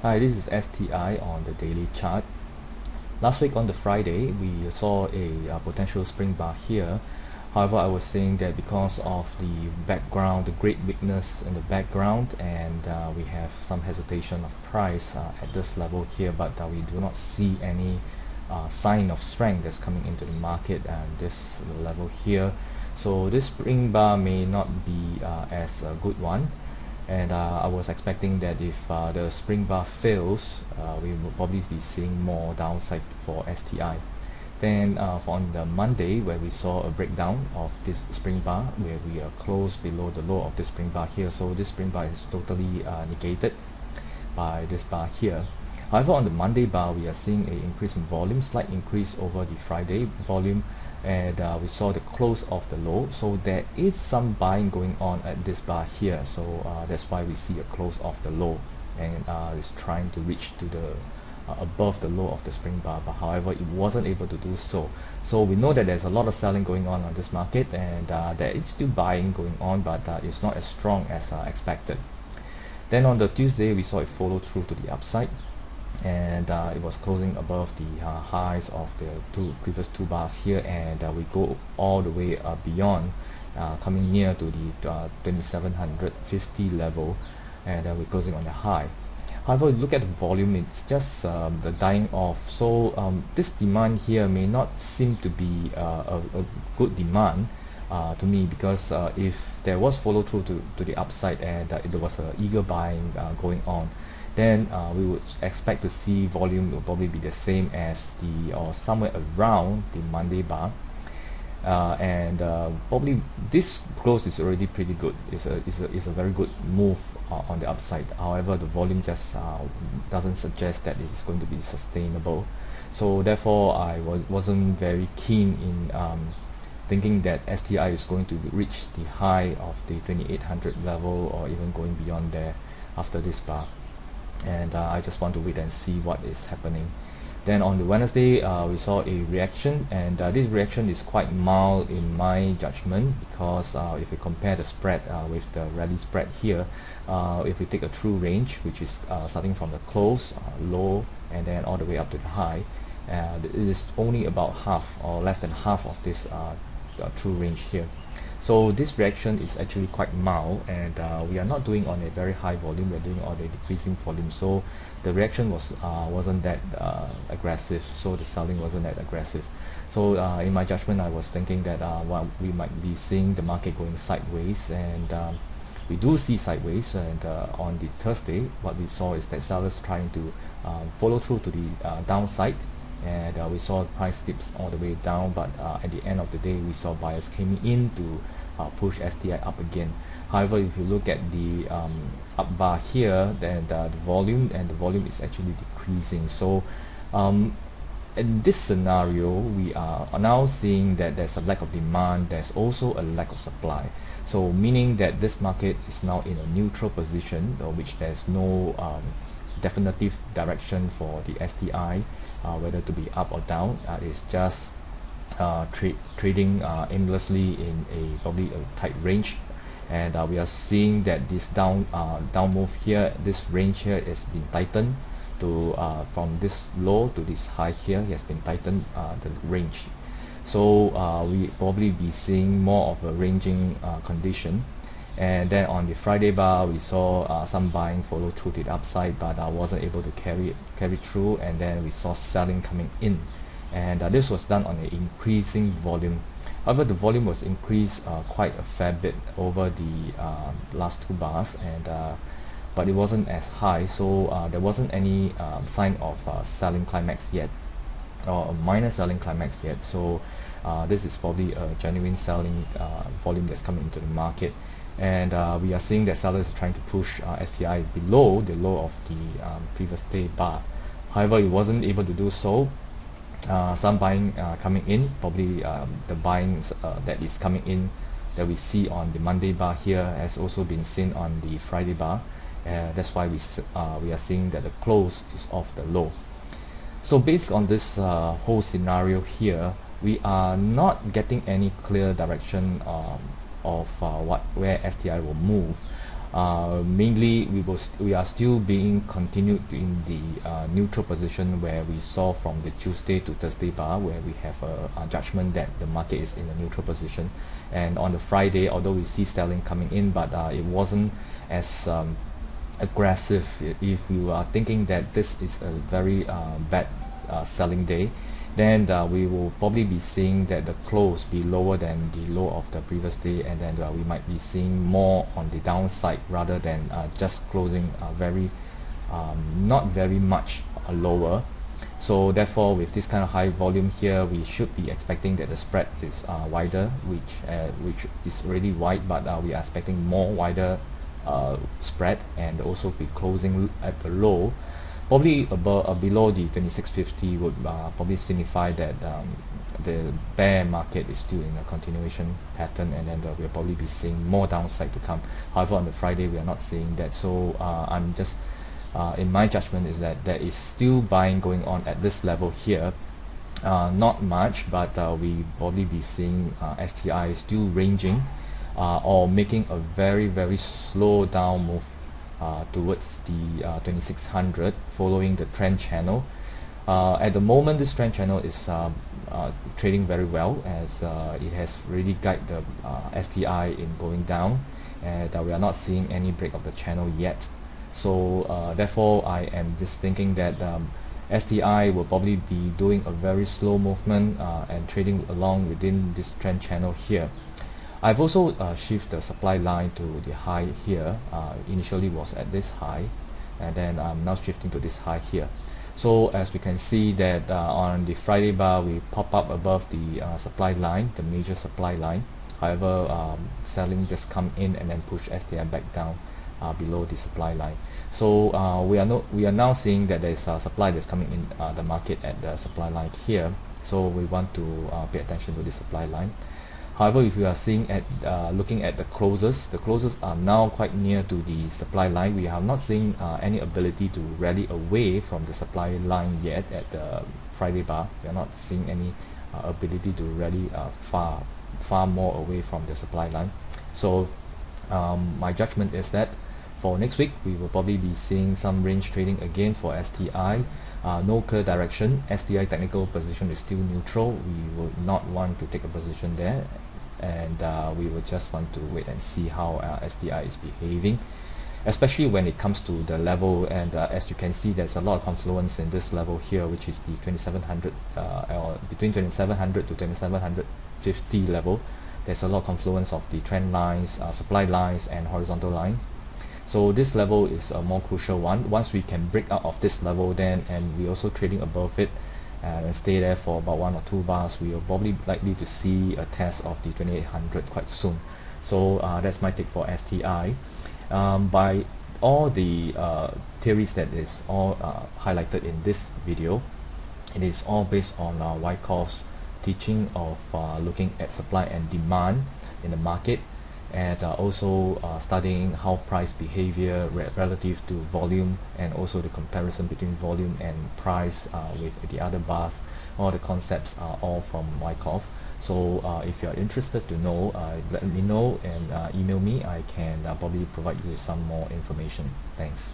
Hi, this is STI on the daily chart. Last week on the Friday, we saw a potential spring bar here. However, I was saying that because of the background, the great weakness in the background, and we have some hesitation of price at this level here, but we do not see any sign of strength that's coming into the market and this level here. So this spring bar may not be as a good one. And I was expecting that if the spring bar fails, we will probably be seeing more downside for STI. Then on the Monday, where we saw a breakdown of this spring bar, where we are close below the low of this spring bar here, so this spring bar is totally negated by this bar here. However, on the Monday bar, we are seeing an increase in volume, slight increase over the Friday volume, and we saw the close of the low, so there is some buying going on at this bar here. So that's why we see a close of the low, and it's trying to reach to the above the low of the spring bar, but however it wasn't able to do so. So we know that there's a lot of selling going on this market, and there is still buying going on, but it's not as strong as expected. Then on the Tuesday, we saw it follow through to the upside, and it was closing above the highs of the previous two bars here, and we go all the way beyond, coming near to the 2750 level, and we're closing on the high. However, look at the volume, it's just the dying off. So this demand here may not seem to be a good demand to me, because if there was follow through to the upside, and there was a eager buying going on, then we would expect to see volume will probably be the same as the, or somewhere around the Monday bar, and probably this close is already pretty good. It's a very good move on the upside. However, the volume just doesn't suggest that it's going to be sustainable. So therefore, I wasn't very keen in thinking that STI is going to reach the high of the 2800 level, or even going beyond there after this bar. And I just want to wait and see what is happening. Then on the Wednesday, we saw a reaction, and this reaction is quite mild in my judgment, because if we compare the spread with the rally spread here, if we take a true range, which is starting from the close, low, and then all the way up to the high, it is only about half or less than half of this true range here. So this reaction is actually quite mild, and we are not doing on a very high volume, we're doing on a decreasing volume. So the reaction wasn't that aggressive, so the selling wasn't that aggressive. So in my judgment, I was thinking that we might be seeing the market going sideways, and we do see sideways. And on the Thursday, what we saw is that sellers trying to follow through to the downside, and we saw price dips all the way down, but at the end of the day, we saw buyers came in to push STI up again. However, if you look at the up bar here, then the volume is actually decreasing. So in this scenario, we are now seeing that there's a lack of demand, there's also a lack of supply. So meaning that this market is now in a neutral position, which there's no definitive direction for the STI, whether to be up or down. It's just trading aimlessly in probably a tight range, and we are seeing that this down move here, this range here has been tightened to from this low to this high here, has been tightened, the range. So we probably be seeing more of a ranging condition. And then on the Friday bar, we saw some buying follow through to the upside, but I wasn't able to carry through, and then we saw selling coming in, and this was done on an increasing volume. However, the volume was increased quite a fair bit over the last two bars, and but it wasn't as high, so there wasn't any sign of selling climax yet, or a minor selling climax yet. So this is probably a genuine selling volume that's coming into the market. And we are seeing that sellers are trying to push STI below the low of the previous day bar. However, it wasn't able to do so. Some buying coming in, probably the buying that is coming in that we see on the Monday bar here has also been seen on the Friday bar. That's why we are seeing that the close is off the low. So based on this whole scenario here, we are not getting any clear direction of where STI will move. Mainly we are still being continued in the neutral position where we saw from the Tuesday to Thursday bar, where we have a judgment that the market is in a neutral position. And on the Friday, although we see selling coming in, but it wasn't as aggressive. If you are thinking that this is a very bad selling day, then we will probably be seeing that the close be lower than the low of the previous day, and then we might be seeing more on the downside rather than just closing not very much lower. So therefore, with this kind of high volume here, we should be expecting that the spread is wider, which is really wide, but we are expecting more wider spread, and also be closing at the low, probably above below the 2650 would probably signify that the bear market is still in a continuation pattern, and then we'll probably be seeing more downside to come. However, on the Friday we are not seeing that, so I'm just in my judgment is that there is still buying going on at this level here. Not much, but we probably be seeing STI still ranging or making a very slow down move towards the 2600, following the trend channel. At the moment, this trend channel is trading very well, as it has really guided the STI in going down, and we are not seeing any break of the channel yet. So therefore, I am just thinking that STI will probably be doing a very slow movement and trading along within this trend channel here. I've also shifted the supply line to the high here. Initially was at this high, and then I'm now shifting to this high here. So as we can see that on the Friday bar, we pop up above the supply line, the major supply line. However, selling just come in and then push STI back down below the supply line. So we are now seeing that there is supply that's coming in the market at the supply line here. So we want to pay attention to the supply line. However, if you are seeing at looking at the closes are now quite near to the supply line. We have not seen any ability to rally away from the supply line yet at the Friday bar. We are not seeing any ability to rally far more away from the supply line. So my judgment is that for next week, we will probably be seeing some range trading again for STI. No clear direction. STI technical position is still neutral. We would not want to take a position there, and we will just want to wait and see how STI is behaving, especially when it comes to the level. And as you can see, there's a lot of confluence in this level here, which is the 2700 or between 2700 to 2750 level. There's a lot of confluence of the trend lines, supply lines, and horizontal line. So this level is a more crucial one. Once we can break out of this level, then and we also trading above it and stay there for about 1 or 2 bars, we will probably likely to see a test of the 2800 quite soon. So that's my take for STI. By all the theories that is all highlighted in this video, it is all based on Wyckoff's teaching of looking at supply and demand in the market, and also studying how price behavior relative to volume, and also the comparison between volume and price with the other bars. All the concepts are all from Wyckoff. So if you are interested to know, let me know and email me. I can probably provide you with some more information. Thanks.